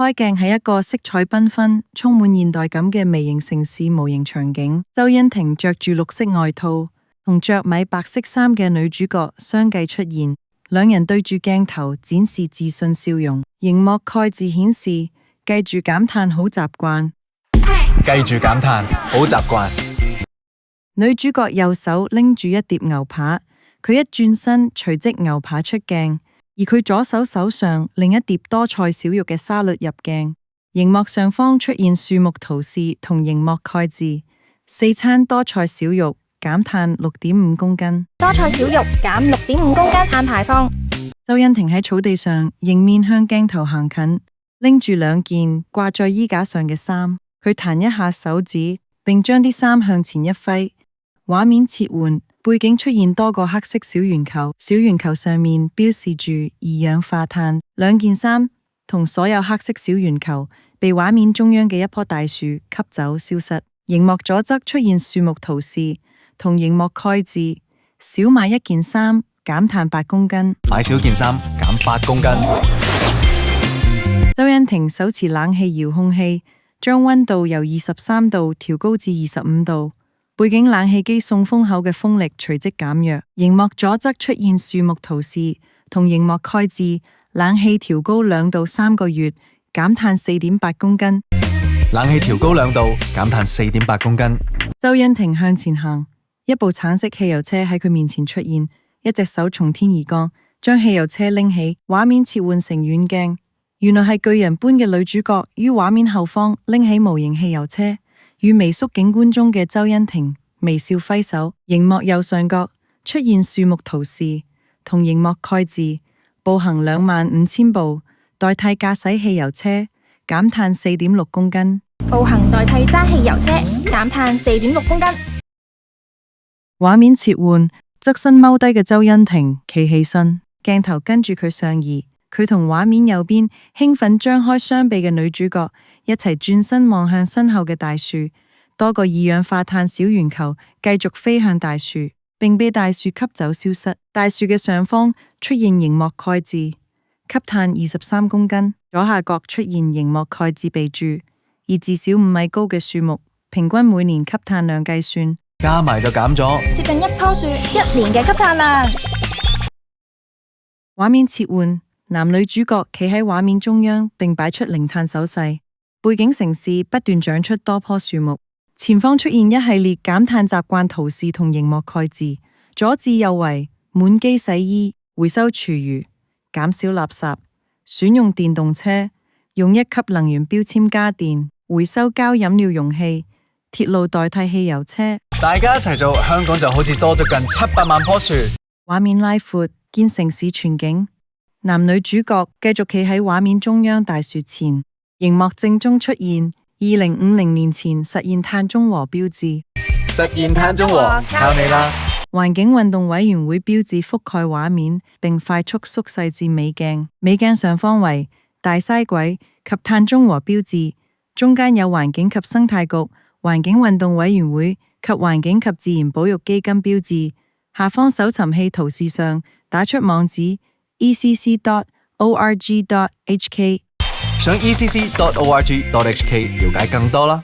開鏡係一個色彩繽紛、充滿現代感嘅微型城市模型場景。周欣婷着住綠色外套，同着米白色衫嘅女主角相繼出現，兩人對住鏡頭展示自信笑容。熒幕蓋字顯示：記住減碳好習慣。記住減碳好習慣。女主角右手拎住一碟牛扒，佢一轉身，隨即牛扒出鏡。而佢左手手上另一碟多菜少肉嘅沙律入鏡，熒幕上方出現樹木圖示同熒幕蓋字：四餐多菜少肉，減碳6.5公斤。多菜少肉減6.5公斤碳排放。周欣婷喺草地上迎面向鏡頭行近，拎住兩件掛在衣架上嘅衫，佢彈一下手指，並將啲衫向前一揮，畫面切換。背景出現多個黑色小圓球，小圓球上面標示住二氧化碳。兩件衫同所有黑色小圓球被畫面中央嘅一棵大樹吸走消失。熒幕左側出現樹木圖示同熒幕蓋字：少買一件衫減碳8公斤，買少件衫減8公斤。周欣婷手持冷氣遙控器，將溫度由23度調高至25度。背景冷氣機送風口嘅風力隨即減弱，熒幕左側出現樹木圖示同熒幕蓋字：冷氣調高2度3個月，減碳4.8公斤。冷氣調高2度，減碳4.8公斤。周欣婷向前行，一部橙色汽油車喺佢面前出現，一隻手從天而降，將汽油車拎起，畫面切換成遠鏡，原來係巨人般嘅女主角於畫面後方拎起模型汽油車。與微縮景觀中嘅周欣婷微笑揮手，熒幕右上角出現樹木圖示同熒幕蓋字：步行25,000步，代替駕駛汽油車，減碳4.6公斤。步行代替揸汽油車，減碳4.6公斤。畫面切換，側身踎低嘅周欣婷企起身，鏡頭跟住佢上移，佢同畫面右邊興奮張開雙臂嘅女主角一齊轉身望向身後嘅大樹，多個二氧化碳小圓球繼續飛向大樹，並被大樹吸走消失。大樹嘅上方出現熒幕蓋字：吸碳23公斤。左下角出現熒幕蓋字備註：以至少5米高嘅樹木，平均每年吸碳量計算，加埋就減咗接近1棵樹1年嘅吸碳量。畫面切換，男女主角企喺畫面中央，並擺出零碳手勢。背景城市不斷長出多棵樹木，前方出現一系列減碳習慣圖示同熒幕蓋字，左至右為滿機洗衣、回收廚餘、減少垃圾、選用電動車、用1級能源標籤家電、回收膠飲料容器、鐵路代替汽油車。大家一齊做，香港就好似多咗近700萬棵樹。畫面拉闊，見城市全景，男女主角繼續企喺畫面中央大樹前。熒幕正中出現2050年前實現碳中和標誌，實現碳中和靠你啦！環境運動委員會標誌覆蓋畫面，並快速縮細至美鏡。美鏡上方為大嘥鬼及碳中和標誌，中間有環境及生態局、環境運動委員會及環境及自然保育基金標誌。下方搜尋器圖示上打出網址 ecc.org.hk。上 ecc.org.hk 了解更多啦。